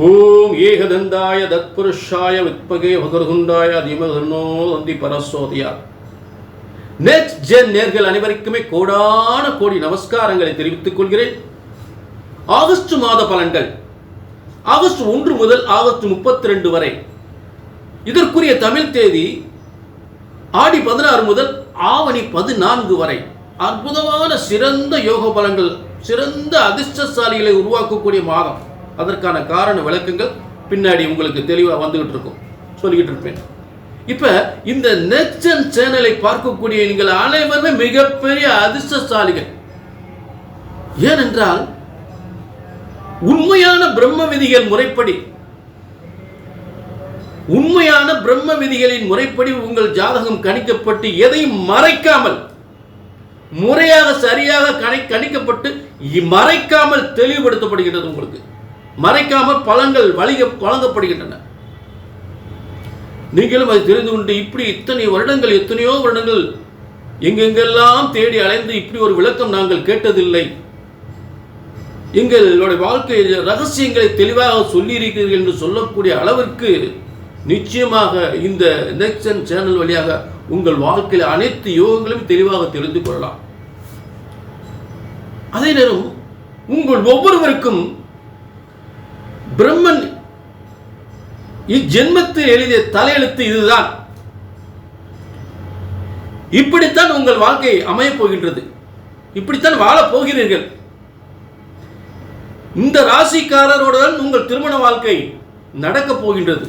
ஓம் ஏகதந்தாய தத்புருஷாய வித்மகே வகர்குண்டாய அதிமகர்ணோ தந்தி பரசோதியா. Next gen நேர்கள் அனைவருக்குமே கோடான கோடி நமஸ்காரங்களை தெரிவித்துக் கொள்கிறேன். ஆகஸ்ட் மாத பலன்கள் ஆகஸ்ட் 1 முதல் ஆகஸ்ட் 32 வரை. இதற்குரிய தமிழ் தேதி ஆடி 16 முதல் ஆவணி 14 வரை. அற்புதமான சிறந்த யோக பலன்கள், சிறந்த அதிர்ஷ்டசாலிகளை உருவாக்கக்கூடிய மாதம். அதற்கான காரண விளக்கங்கள் பின்னாடி உங்களுக்கு தெளிவாக வந்துகிட்டு இருக்கும், சொல்லிக்கிட்டு இருப்பேன். இப்ப இந்த நெக்ஸ்ட் ஜென் சேனலை பார்க்கக்கூடிய நீங்கள் அனைவருமே மிகப்பெரிய அதிர்ஷ்டசாலிகள். ஏனென்றால் உண்மையான பிரம்ம விதிகள் முறைப்படி, உண்மையான பிரம்ம விதிகளின் முறைப்படி உங்கள் ஜாதகம் கணிக்கப்பட்டு எதையும் மறைக்காமல் முறையாக சரியாக கணிக்கப்பட்டு மறைக்காமல் தெளிவுபடுத்தப்படுகிறது. உங்களுக்கு மறைக்காமல் பலன்கள் வழங்கப்படுகின்றன. நீங்களும் அதை தெரிந்து கொண்டு இப்படி இத்தனை வருடங்கள், எத்தனையோ வருடங்கள் எங்கெங்கெல்லாம் தேடி அலைந்து இப்படி ஒரு விளக்கம் நாங்கள் கேட்டதில்லை, எங்களுடைய வாழ்க்கை ரகசியங்களை தெளிவாக சொல்லியிருக்கிறீர்கள் என்று சொல்லக்கூடிய அளவிற்கு நிச்சயமாக இந்த நெக்ஸ்ட் ஜென் சேனல் வழியாக உங்கள் வாழ்க்கையில் அனைத்து யோகங்களையும் தெளிவாக தெரிந்து கொள்ளலாம். அதே நேரம் உங்கள் ஒவ்வொருவருக்கும் பிரம்மன் இஜென்மத்தில் எழுதிய தலையெழுத்து இதுதான், இப்படித்தான் உங்கள் வாழ்க்கை அமையப் போகின்றது, இப்படித்தான் வாழப் போகிறீர்கள். இந்த ராசிக்காரருடன் உங்கள் திருமண வாழ்க்கை நடக்கப் போகின்றது.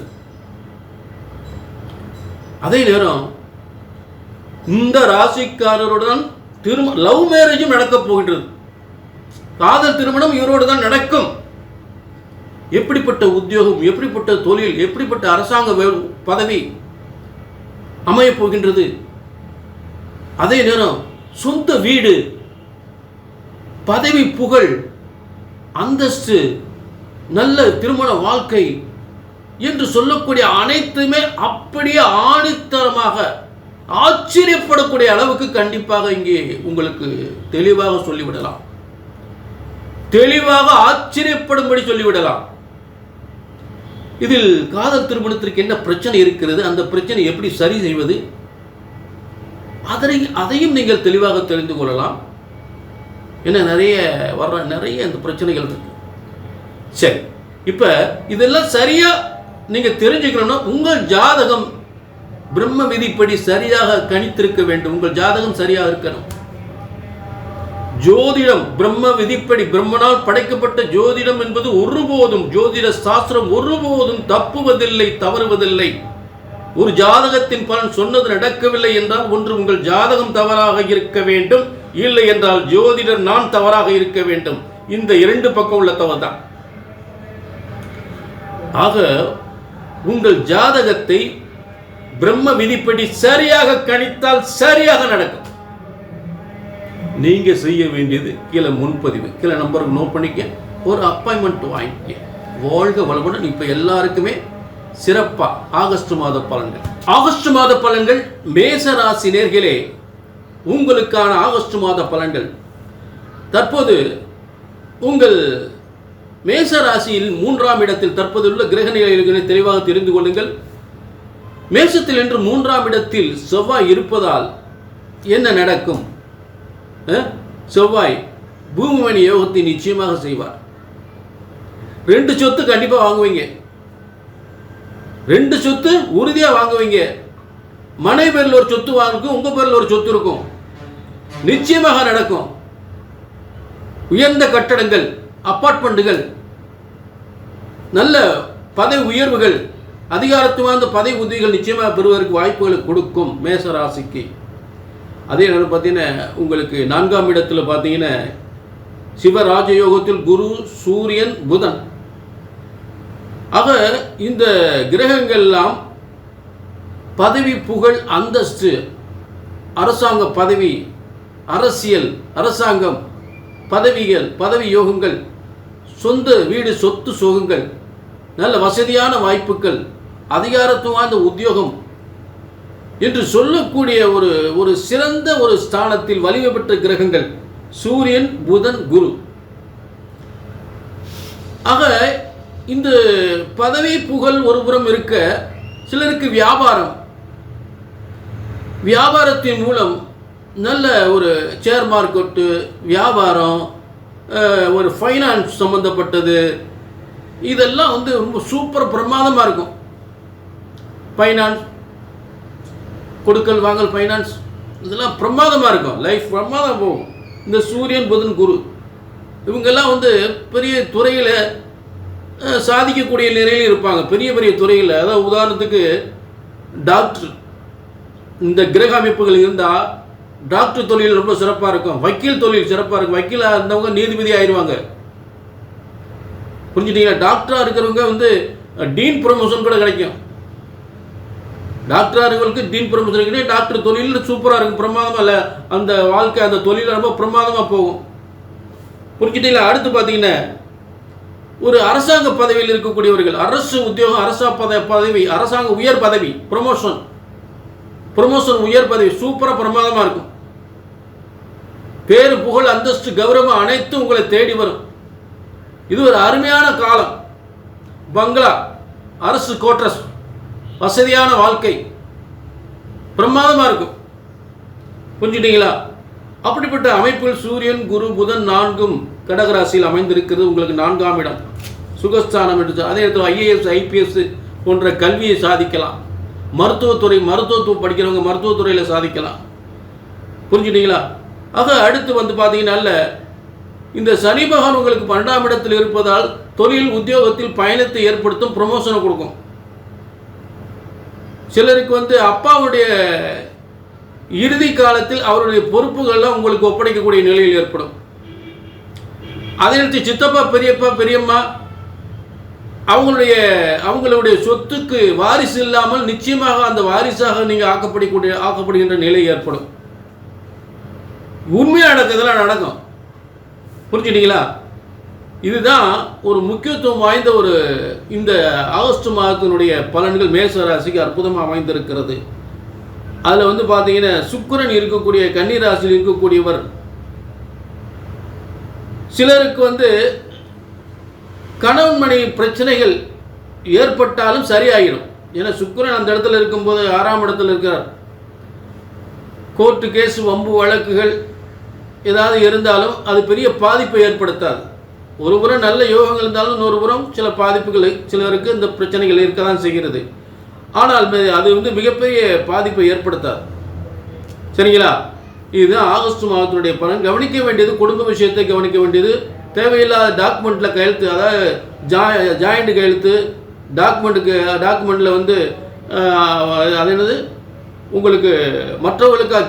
அதே நேரம் இந்த ராசிக்காரருடன் லவ் மேரேஜும் நடக்கப் போகின்றது. காதல் திருமணம் இவரோடு தான் நடக்கும். எப்படிப்பட்ட உத்தியோகம், எப்படிப்பட்ட தொழில், எப்படிப்பட்ட அரசாங்க பதவி அமையப் போகின்றது. அதே நேரம் சொந்த வீடு, பதவி, புகழ், அந்தஸ்து, நல்ல திருமண வாழ்க்கை என்று சொல்லக்கூடிய அனைத்துமே அப்படியே ஆணித்தரமாக ஆச்சரியப்படக்கூடிய அளவுக்கு கண்டிப்பாக இங்கே உங்களுக்கு தெளிவாக சொல்லிவிடலாம், தெளிவாக ஆச்சரியப்படும்படி சொல்லிவிடலாம். இதில் காதல் திருமணத்திற்கு என்ன பிரச்சனை இருக்கிறது, அந்த பிரச்சனை எப்படி சரி செய்வது, அதையும் நீங்கள் தெளிவாக தெரிந்து கொள்ளலாம். ஏன்னா நிறைய இந்த பிரச்சனைகள் இருக்கு. சரி, இப்ப இதெல்லாம் சரியா நீங்க தெரிஞ்சுக்கணும்னா உங்கள் ஜாதகம் பிரம்ம விதிப்படி சரியாக கணித்திருக்க வேண்டும். உங்கள் ஜாதகம் சரியாக இருக்கணும். ஜோதிடம் பிரம்ம விதிப்படி, பிரம்மனால் படைக்கப்பட்ட ஜோதிடம் என்பது ஒருபோதும், ஜோதிட சாஸ்திரம் ஒருபோதும் தப்புவதில்லை, தவறுவதில்லை. ஒரு ஜாதகத்தின் பலன் சொன்னது நடக்கவில்லை என்றால் ஒன்று உங்கள் ஜாதகம் தவறாக இருக்க வேண்டும், இல்லை என்றால் ஜோதிடர் நான் தவறாக இருக்க வேண்டும். இந்த இரண்டு பக்கம் உள்ள தவறு தான். ஆக உங்கள் ஜாதகத்தை பிரம்ம விதிப்படி சரியாக கணித்தால் சரியாக நடக்கும். நீங்க செய்ய வேண்டியது கீழே முன்பதிவு, கீழே நம்பருக்கு நோட் பண்ணிக்க, ஒரு அப்பாயின்மெண்ட் வாங்கிக்க. வாழ்க வளமுடன். இப்ப எல்லாருக்குமே சிறப்பா ஆகஸ்ட் மாத பலன்கள். ஆகஸ்ட் மாத பலன்கள் மேச ராசி நேர்களே, உங்களுக்கான ஆகஸ்ட் மாத பலன்கள். தற்போது உங்கள் மேச ராசியில் 3ஆம் இடத்தில் தற்போதுள்ள கிரக நிலைகளை தெளிவாக தெரிந்து கொள்ளுங்கள். மேசத்தில் என்று 3ஆம் இடத்தில் செவ்வாய் இருப்பதால் என்ன நடக்கும்? செவ்வாய் பூமிமணி யோகத்தை நிச்சயமாக செய்வார். 2 சொத்து கண்டிப்பா வாங்குவீங்க, 2 சொத்து உறுதியா வாங்குவீங்க. மனைவி பேரில் ஒரு சொத்து வாங்கும், உங்க பேரில் ஒரு சொத்து இருக்கும், நிச்சயமாக நடக்கும். உயர்ந்த கட்டடங்கள், அப்பார்ட்மெண்ட்டுகள், நல்ல பதவி உயர்வுகள், அதிகாரத்துவார்ந்த பதவி உதவிகள் நிச்சயமாக பெறுவதற்கு வாய்ப்புகளை கொடுக்கும் மேச ராசிக்கு. அதே நேரம் பார்த்தீங்கன்னா உங்களுக்கு 4ஆம் இடத்துல பார்த்தீங்கன்னா சிவராஜயோகத்தில் குரு, சூரியன், புதன். ஆக இந்த கிரகங்கள் எல்லாம் பதவி, புகழ், அந்தஸ்து, அரசாங்க பதவி, அரசியல், அரசாங்கம், பதவிகள், பதவி யோகங்கள், சொந்த வீடு, சொத்து சோகங்கள், நல்ல வசதியான வாய்ப்புகள், அதிகாரத்துவார்ந்த உத்தியோகம் என்று சொல்லக்கூடிய ஒரு சிறந்த ஒரு ஸ்தானத்தில் வலிமை பெற்ற கிரகங்கள் சூரியன், புதன், குரு. ஆக இந்த பதவி புகழ் ஒருபுறம் இருக்க, சிலருக்கு வியாபாரத்தின் மூலம் நல்ல ஒரு ஷேர் மார்க்கெட்டு வியாபாரம், ஒரு ஃபைனான்ஸ் சம்மந்தப்பட்டது, இதெல்லாம் வந்து ரொம்ப சூப்பர் பிரமாதமாக இருக்கும். ஃபைனான்ஸ், கொடுக்கல் வாங்கல் ஃபைனான்ஸ், இதெல்லாம் பிரமாதமாக இருக்கும். லைஃப் பிரமாதம் போகும். இந்த சூரியன் புதன் குரு இவங்கெல்லாம் வந்து பெரிய துறையில் சாதிக்கக்கூடிய நிலையில் இருப்பாங்க. பெரிய பெரிய துறையில், அதாவது உதாரணத்துக்கு டாக்டர், இந்த கிரக அமைப்புகள் இருந்தால் டாக்டர் தொழில் ரொம்ப சிறப்பாக இருக்கும். வக்கீல் தொழில் சிறப்பாக இருக்கும். வக்கீலாக இருந்தவங்க நீதிபதி ஆயிடுவாங்க. புரிஞ்சுட்டீங்களா? டாக்டராக இருக்கிறவங்க வந்து டீன் ப்ரொமோஷன் கூட கிடைக்கும். டாக்டராக இருக்கிறவங்களுக்கு டீன் ப்ரொமோஷன் கிடைக்கும். டாக்டர் தொழில் சூப்பராக இருக்கும், பிரமாதமாக இல்லை அந்த வாழ்க்கை, அந்த தொழில் ரொம்ப பிரமாதமாக போகும். புரிஞ்சுட்டீங்களா? அடுத்து பார்த்தீங்கன்னா ஒரு அரசாங்க பதவியில் இருக்கக்கூடியவர்கள், அரசு உத்தியோகம், பதவி, அரசாங்க உயர் பதவி, ப்ரொமோஷன் உயர் பதவி சூப்பராக பிரமாதமாக இருக்கும். பேரு புகழ் அந்தஸ்து கௌரவம் அனைத்தும் உங்களை தேடி வரும். இது ஒரு அருமையான காலம். பங்களா, அரசு கோட்ரஸ், வசதியான வாழ்க்கை பிரமாதமாக இருக்கும். புரிஞ்சுட்டீங்களா? அப்படிப்பட்ட அமைப்பில் சூரியன் குரு புதன் 4ம் கடகராசியில் அமைந்திருக்கிறது. உங்களுக்கு 4ஆம் இடம் சுகஸ்தானம் என்று. அதே இடத்துல IAS IPS போன்ற கல்வியை சாதிக்கலாம். மருத்துவம் படிக்கிறவங்க மருத்துவத்துறையில் சாதிக்கலாம். புரிஞ்சுட்டீங்களா? ஆக அடுத்து வந்து பார்த்தீங்கன்னா இந்த சனி பகவான் உங்களுக்கு 12ஆம் இடத்தில் இருப்பதால் தொழில் உத்தியோகத்தில் பயணத்தை ஏற்படுத்தும், ப்ரொமோஷனை கொடுக்கும். சிலருக்கு வந்து அப்பாவுடைய இறுதி காலத்தில் அவருடைய பொறுப்புகள்லாம் உங்களுக்கு ஒப்படைக்கக்கூடிய நிலையில் ஏற்படும். அதே நேரத்தில் சித்தப்பா, பெரியப்பா, பெரியம்மா அவங்களுடைய சொத்துக்கு வாரிசு இல்லாமல் நிச்சயமாக அந்த வாரிசாக நீங்கள் ஆக்கப்படுகின்ற நிலை ஏற்படும். உண்மையாக நடக்கிறதெல்லாம் நடக்கும். புரிஞ்சுட்டீங்களா? இதுதான் ஒரு முக்கியத்துவம் வாய்ந்த ஒரு இந்த ஆகஸ்ட் மாதத்தினுடைய பலன்கள் மேஷ ராசிக்கு அற்புதமாக அமைந்திருக்கிறது. அதில் வந்து பார்த்தீங்கன்னா சுக்கிரன் இருக்கக்கூடிய கன்னி ராசியில் இருக்கக்கூடியவர் சிலருக்கு வந்து கணவன் மனைவி பிரச்சனைகள் ஏற்பட்டாலும் சரியாகிடும். ஏன்னா சுக்கிரன் அந்த இடத்துல இருக்கும்போது 6ஆம் இடத்துல இருக்கிறார். கோர்ட்டு கேஸ், வம்பு வழக்குகள் ஏதாவது இருந்தாலும் அது பெரிய பாதிப்பை ஏற்படுத்தாது. ஒரு புறம் நல்ல யோகங்கள் இருந்தாலும் இன்னொரு புறம் சில பாதிப்புகள், சிலருக்கு இந்த பிரச்சனைகள் இருக்க தான் செய்கிறது. ஆனால் அது வந்து மிகப்பெரிய பாதிப்பை ஏற்படுத்தாது. சரிங்களா? இதுதான் ஆகஸ்ட் மாதத்தினுடைய பலன். கவனிக்க வேண்டியது குடும்ப விஷயத்தை கவனிக்க வேண்டியது. தேவையில்லாத டாக்குமெண்ட்டில் கையெழுத்து, அதாவது ஜாயிண்ட் கையெழுத்து, டாக்குமெண்ட்டில் வந்து அது என்னது உங்களுக்கு மற்றவர்களுக்காக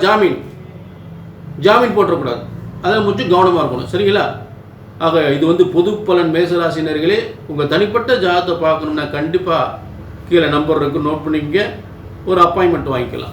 ஜாமீன் போட்டக்கூடாது. அதில் கொஞ்சம் கவனமாக இருக்கணும். சரிங்களா? ஆக இது வந்து பொது பலன். மேசராசினர்களே, உங்கள் தனிப்பட்ட ஜாதகத்தை பார்க்கணும்னா கண்டிப்பாக கீழே நம்பர் இருக்குது, நோட் பண்ணிக்கங்க. ஒரு அப்பாயின்மெண்ட் வாங்கிக்கலாம்.